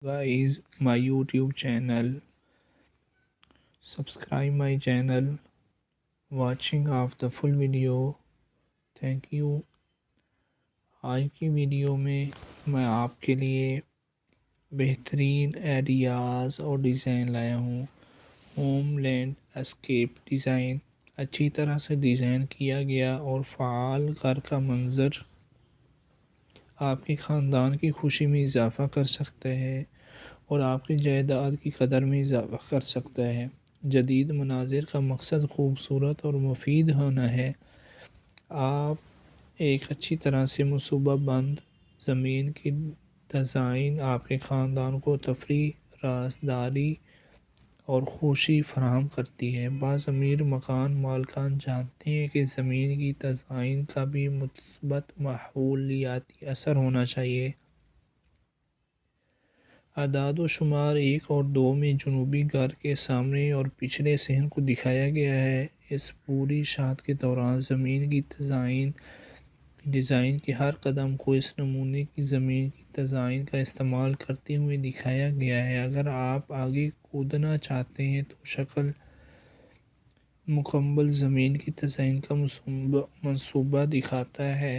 Guys, my YouTube channel. Subscribe my channel. Watching of the full video. Thank you. आज की video में मैं आपके लिए बेहतरीन आइडियाज़ और डिज़ाइन लाया हूँ। होम लैंड एस्केप डिज़ाइन अच्छी तरह से डिज़ाइन किया गया और फ़ाल घर का मंज़र आपके ख़ानदान की खुशी में इजाफ़ा कर सकता है और आपकी जायदाद की कदर में इजाफ़ा कर सकता है। जदीद मनाज़िर का मकसद ख़ूबसूरत और मुफीद होना है। आप एक अच्छी तरह से मनसूबाबंद ज़मीन की डिज़ाइन आपके ख़ानदान को तफरीह, राज़दारी और खुशी फराहम करती है। बाज़ अमीर मकान मालिकान जानते हैं कि ज़मीन की डिज़ाइन का भी मुस्बत माहौलियाती असर होना चाहिए। अदाद शुमार 1 और 2 में जनूबी घर के सामने और पिछले सहन को दिखाया गया है। इस पूरी इशाअत के दौरान ज़मीन की डिज़ाइन के हर कदम को इस नमूने की ज़मीन की डिज़ाइन का इस्तेमाल करते हुए दिखाया गया है। अगर आप आगे कूदना चाहते हैं तो शक्ल मुकम्मल ज़मीन की डिज़ाइन का मंसूबा दिखाता है।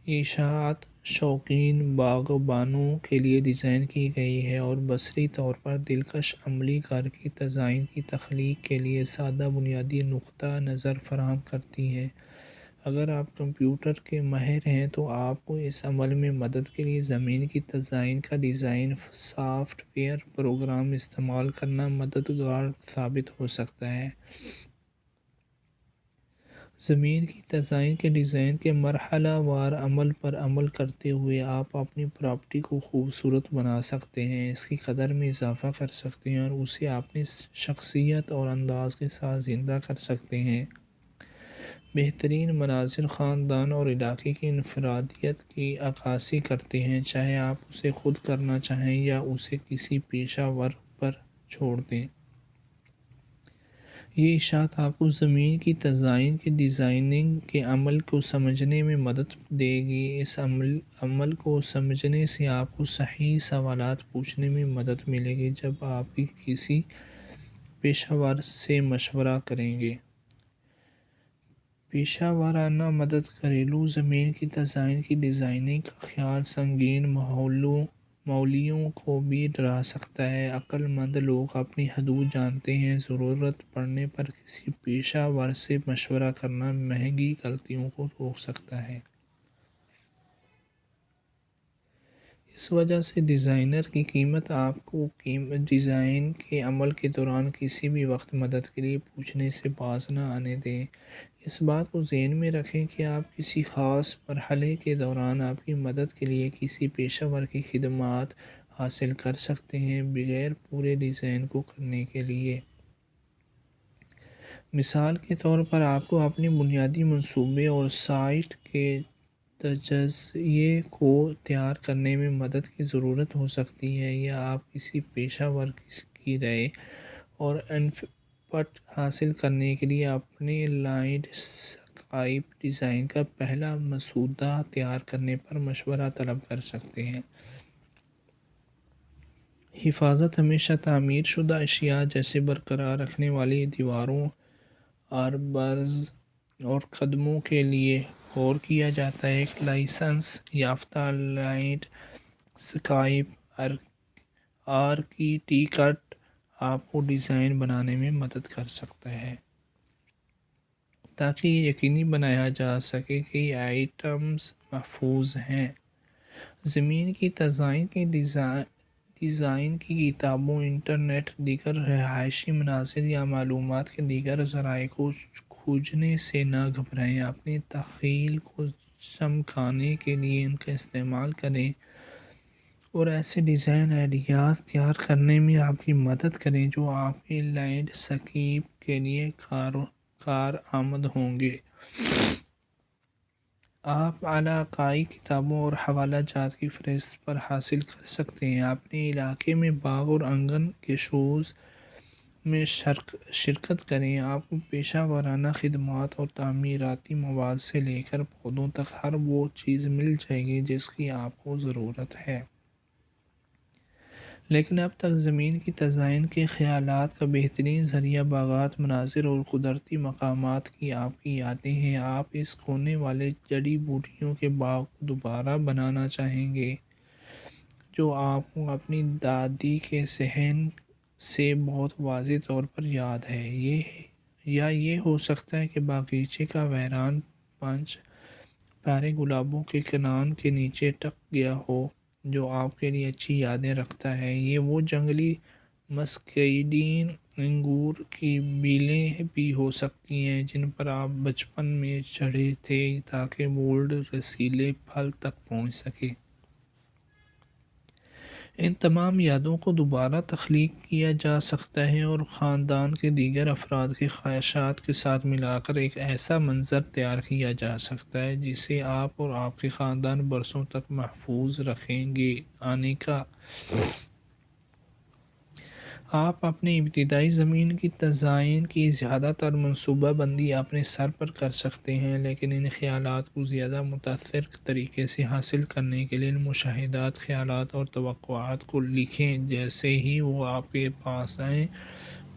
ये इशाअत शौकीन बाग़बानों के लिए डिज़ाइन की गई है और बसरी तौर पर दिलकश अमली घर की डिज़ाइन की तख्लीक के लिए सादा बुनियादी नुक्ता नज़र फराहम करती है। अगर आप कंप्यूटर के माहिर हैं तो आपको इस अमल में मदद के लिए ज़मीन की डिज़ाइन का डिज़ाइन सॉफ्टवेयर प्रोग्राम इस्तेमाल करना मददगार साबित हो सकता है। ज़मीन की डिज़ाइन के डिज़ाइन के मरहला वार अमल पर अमल करते हुए आप अपनी प्रॉपर्टी को खूबसूरत बना सकते हैं, इसकी कदर में इजाफ़ा कर सकते हैं और उसे अपनी शख्सियत और अंदाज़ के साथ ज़िंदा कर सकते हैं। बेहतरीन मनाज़िर ख़ानदान और इलाके की इनफरादियत की अक्कासी करते हैं, चाहे आप उसे ख़ुद करना चाहें या उसे किसी पेशा वर पर छोड़ दें। ये इशाअत आपको ज़मीन की डिज़ाइन के डिज़ाइनिंग के अमल को समझने में मदद देगी। इस अमल को समझने से आपको सही सवालात पूछने में मदद मिलेगी जब आप किसी पेशेवर से मशवरा करेंगे। पेशा वाराना मदद घरेलू ज़मीन की डिज़ाइन की डिज़ाइनिंग का ख़्याल संगीन मौलियों को भी डरा सकता है। अक्लमंद लोग अपनी हदूद जानते हैं। ज़रूरत पड़ने पर किसी पेशा वर से मशवरा करना महंगी गलतियों को रोक सकता है। इस वजह से डिज़ाइनर की कीमत आपको डिज़ाइन के अमल के दौरान किसी भी वक्त मदद के लिए पूछने से बाज न आने दें। इस बात को ज़हन में रखें कि आप किसी ख़ास मरहले के दौरान आपकी मदद के लिए किसी पेशेवर की खिदमात हासिल कर सकते हैं बगैर पूरे डिज़ाइन को करने के लिए। मिसाल के तौर पर आपको अपने बुनियादी मंसूबे और साइट के तजज़िये को तैयार करने में मदद की ज़रूरत हो सकती है या आप किसी पेशेवर की राय और इनपुट हासिल करने के लिए अपने लैंडस्केप डिज़ाइन का पहला मसूदा तैयार करने पर मशवरा तलब कर सकते हैं। हिफाजत हमेशा तामीर शुदा अशिया जैसे बरकरार रखने वाली दीवारों, आर्बर्स और कदमों के लिए गौर किया जाता है। एक लाइसेंस याफ्ता लैंडस्केप आर्किटेक्ट आपको डिज़ाइन बनाने में मदद कर सकता है ताकि ये यकीनी बनाया जा सके कि आइटम्स महफूज हैं। ज़मीन की डिज़ाइन की किताबों, इंटरनेट, दीगर रहायशी मनाज़िर या मालूमात के दीगर ज़राए को खोजने से न घबराएं। अपनी तख़ील को चमकाने के लिए इनका इस्तेमाल करें और ऐसे डिज़ाइन आइडियाज़ तैयार करने में आपकी मदद करें जो आपके लैंडस्केप के लिए कारआमद होंगे। आप इलाक़ाई किताबों और हवाला जात की फ़हरिस्त पर हासिल कर सकते हैं। अपने इलाके में बाग और आंगन के शोज़ में शिरकत करें। आपको पेशा वाराना खिदमात और तामीराती मवाद से लेकर पौधों तक हर वो चीज़ मिल जाएगी जिसकी आपको ज़रूरत है। لیکن اب تک زمین کی تزئین کے خیالات کا بہترین ذریعہ باغات، مناظر اور قدرتی مقامات کی آپ کی یادیں ہیں۔ آپ اس کونے والے جڑی بوٹیوں کے باغ کو دوبارہ بنانا چاہیں گے جو آپ کو اپنی دادی کے صحن سے بہت واضح طور پر یاد ہے، یا یہ ہو سکتا ہے کہ باغیچے کا ویران پانچ پیارے گلابوں کے کنان کے نیچے ٹک گیا ہو جو آپ کے لیے اچھی یادیں رکھتا ہے۔ یہ وہ جنگلی مسکیڈین انگور کی بیلیں بھی ہو سکتی ہیں جن پر آپ بچپن میں چڑھے تھے تاکہ بولڈ رسیلے پھل تک پہنچ سکیں۔ ان تمام یادوں کو دوبارہ تخلیق کیا جا سکتا ہے اور خاندان کے دیگر افراد کے خواہشات کے ساتھ ملا کر ایک ایسا منظر تیار کیا جا سکتا ہے جسے آپ اور آپ کے خاندان برسوں تک محفوظ رکھیں گے۔ آنے کا آپ اپنے ابتدائی زمین کی تزئین کی زیادہ تر منصوبہ بندی اپنے سر پر کر سکتے ہیں، لیکن ان خیالات کو زیادہ متاثر طریقے سے حاصل کرنے کے لیے ان مشاہدات، خیالات اور توقعات کو لکھیں جیسے ہی وہ آپ کے پاس آئیں۔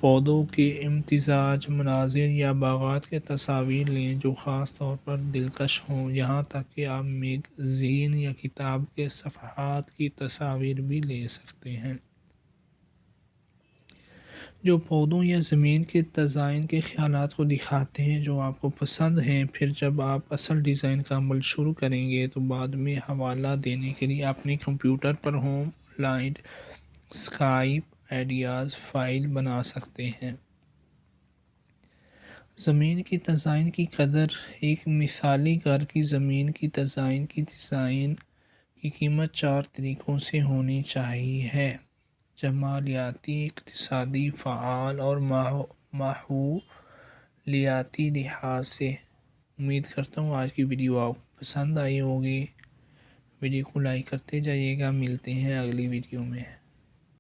پودوں کے امتزاج، مناظر یا باغات کے تصاویر لیں جو خاص طور پر دلکش ہوں، یہاں تک کہ آپ میگزین یا کتاب کے صفحات کی تصاویر بھی لے سکتے ہیں جو پودوں یا زمین کے تزئین کے خیالات کو دکھاتے ہیں جو آپ کو پسند ہیں۔ پھر جب آپ اصل ڈیزائن کا عمل شروع کریں گے تو بعد میں حوالہ دینے کے لیے اپنے کمپیوٹر پر home light Skype ideas file بنا سکتے ہیں۔ زمین کی تزئین کی قدر۔ ایک مثالی گھر کی زمین کی تزئین کی قیمت 4 طریقوں سے ہونی چاہیے ہے: جمالیاتی، اقتصادی، فعال اور ماحولیاتی لحاظ سے۔ امید کرتا ہوں آج کی ویڈیو آپ کو پسند آئی ہوگی۔ ویڈیو کو لائک کرتے جائیے گا۔ ملتے ہیں اگلی ویڈیو میں۔